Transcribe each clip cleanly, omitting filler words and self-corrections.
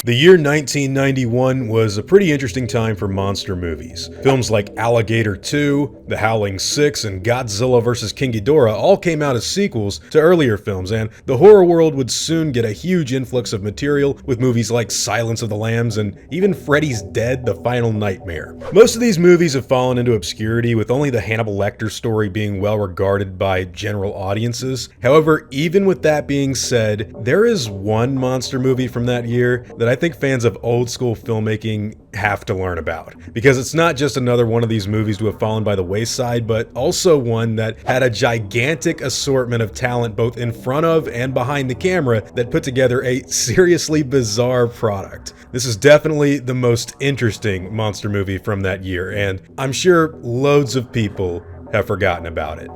The year 1991 was a pretty interesting time for monster movies. Films like Alligator 2, The Howling 6, and Godzilla vs. King Ghidorah all came out as sequels to earlier films, and the horror world would soon get a huge influx of material with movies like Silence of the Lambs and even Freddy's Dead: The Final Nightmare. Most of these movies have fallen into obscurity, with only the Hannibal Lecter story being well regarded by general audiences. However, even with that being said, there is one monster movie from that year that I think fans of old school filmmaking have to learn about, because it's not just another one of these movies to have fallen by the wayside, but also one that had a gigantic assortment of talent both in front of and behind the camera that put together a seriously bizarre product. This is definitely the most interesting monster movie from that year, and I'm sure loads of people have forgotten about it.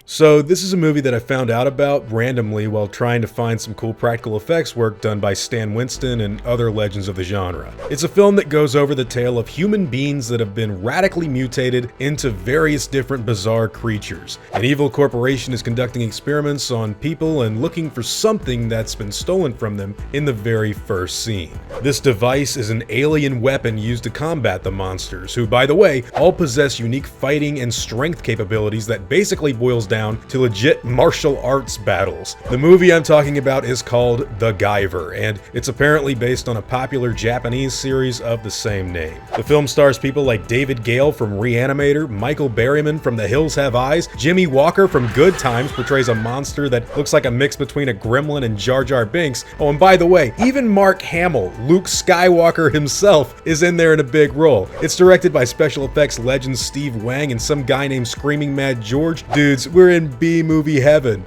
So this is a movie that I found out about randomly while trying to find some cool practical effects work done by Stan Winston and other legends of the genre. It's a film that goes over the tale of human beings that have been radically mutated into various different bizarre creatures. An evil corporation is conducting experiments on people and looking for something that's been stolen from them in the very first scene. This device is an alien weapon used to combat the monsters, who, by the way, all possess unique fighting and strength capabilities that basically boils down to legit martial arts battles. The movie I'm talking about is called The Guyver, and it's apparently based on a popular Japanese series of the same name. The film stars people like David Gale from Reanimator, Michael Berryman from The Hills Have Eyes, Jimmy Walker from Good Times portrays a monster that looks like a mix between a gremlin and Jar Jar Binks. Oh, and by the way, even Mark Hamill, Luke Skywalker himself, is in there in a big role. It's directed by special effects legend Steve Wang and some guy named Screaming Mad George. Dudes, we're in B-movie heaven.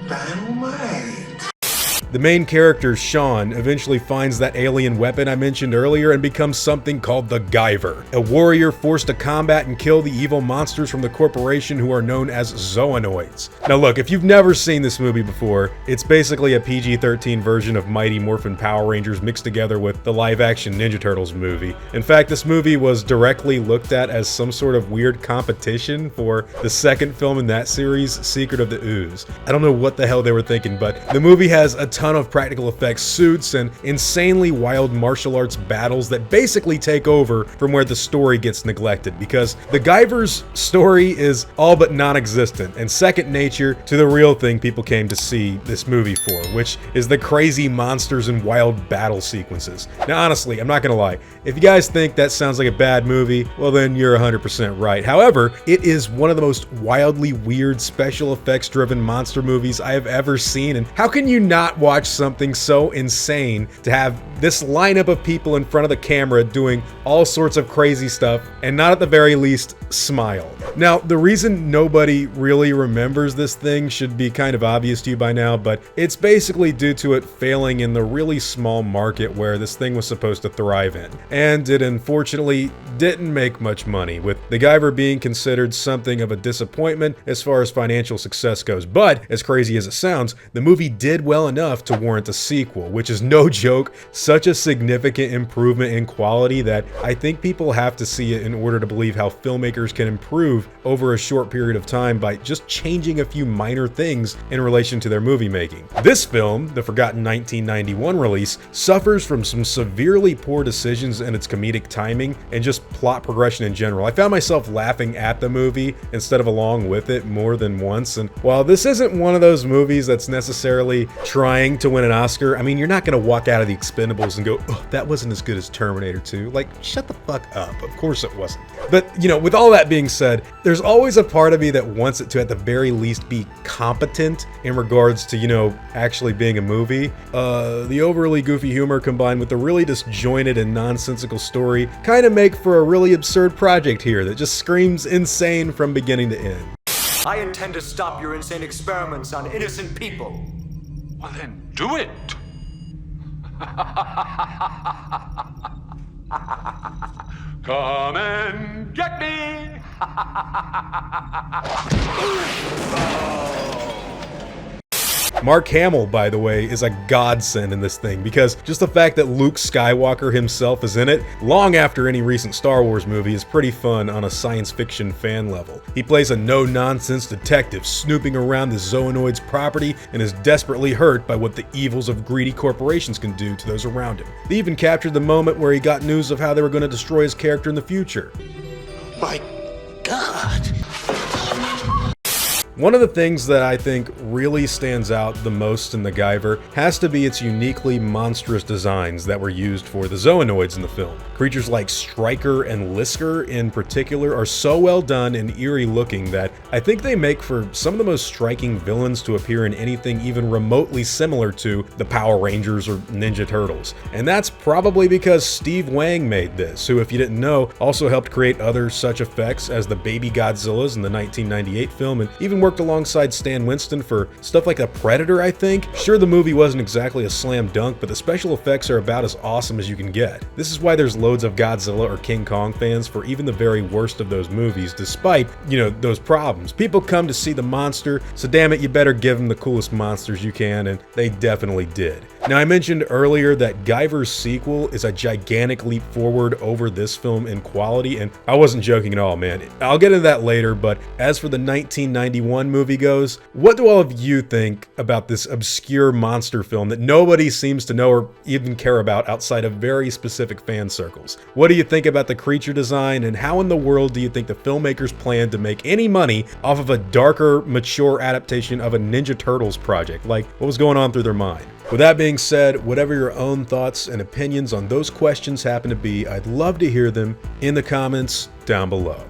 Dynamite. The main character, Sean, eventually finds that alien weapon I mentioned earlier and becomes something called the Guyver, a warrior forced to combat and kill the evil monsters from the corporation who are known as zoanoids. Now look, if you've never seen this movie before, it's basically a PG-13 version of Mighty Morphin Power Rangers mixed together with the live-action Ninja Turtles movie. In fact, this movie was directly looked at as some sort of weird competition for the second film in that series, Secret of the Ooze. I don't know what the hell they were thinking, but the movie has a ton of practical effects suits and insanely wild martial arts battles that basically take over from where the story gets neglected, because the Guyver's story is all but non-existent and second nature to the real thing people came to see this movie for, which is the crazy monsters and wild battle sequences. Now honestly, I'm not gonna lie, if you guys think that sounds like a bad movie, well then you're 100% right. However, it is one of the most wildly weird special effects driven monster movies I have ever seen, and how can you not watch something so insane to have this lineup of people in front of the camera doing all sorts of crazy stuff and not at the very least smile? Now, the reason nobody really remembers this thing should be kind of obvious to you by now, but it's basically due to it failing in the really small market where this thing was supposed to thrive in. And it unfortunately didn't make much money, with The Guyver being considered something of a disappointment as far as financial success goes. But, as crazy as it sounds, the movie did well enough to warrant a sequel, which is no joke, such a significant improvement in quality that I think people have to see it in order to believe how filmmakers can improve over a short period of time by just changing a few minor things in relation to their movie making. This film, the forgotten 1991 release, suffers from some severely poor decisions in its comedic timing and just plot progression in general. I found myself laughing at the movie instead of along with it more than once, and while this isn't one of those movies that's necessarily trying to win an Oscar, I mean, you're not gonna walk out of The Expendables and go, oh, that wasn't as good as Terminator 2. Like, shut the fuck up. Of course it wasn't. But, you know, with all that being said, there's always a part of me that wants it to at the very least be competent in regards to, you know, actually being a movie. The overly goofy humor combined with the really disjointed and nonsensical story kind of make for a really absurd project here that just screams insane from beginning to end. I intend to stop your insane experiments on innocent people. Well then, do it! Come and get me! Mark Hamill, by the way, is a godsend in this thing, because just the fact that Luke Skywalker himself is in it, long after any recent Star Wars movie, is pretty fun on a science fiction fan level. He plays a no-nonsense detective snooping around the zoanoids' property and is desperately hurt by what the evils of greedy corporations can do to those around him. They even captured the moment where he got news of how they were going to destroy his character in the future. My God. One of the things that I think really stands out the most in the Guyver has to be its uniquely monstrous designs that were used for the zoanoids in the film. Creatures like Striker and Lisker in particular are so well done and eerie looking that I think they make for some of the most striking villains to appear in anything even remotely similar to the Power Rangers or Ninja Turtles. And that's probably because Steve Wang made this, who, if you didn't know, also helped create other such effects as the Baby Godzillas in the 1998 film, and even worked alongside Stan Winston for stuff like The Predator, I think. Sure, the movie wasn't exactly a slam dunk, but the special effects are about as awesome as you can get. This is why there's loads of Godzilla or King Kong fans for even the very worst of those movies, despite, those problems. People come to see the monster, so damn it, you better give them the coolest monsters you can, and they definitely did. Now, I mentioned earlier that Guyver's sequel is a gigantic leap forward over this film in quality, and I wasn't joking at all, man. I'll get into that later, but as for the 1991 movie goes, what do all of you think about this obscure monster film that nobody seems to know or even care about outside of very specific fan circles? What do you think about the creature design, and how in the world do you think the filmmakers plan to make any money off of a darker, mature adaptation of a Ninja Turtles project? Like, what was going on through their mind? With that being said, whatever your own thoughts and opinions on those questions happen to be, I'd love to hear them in the comments down below.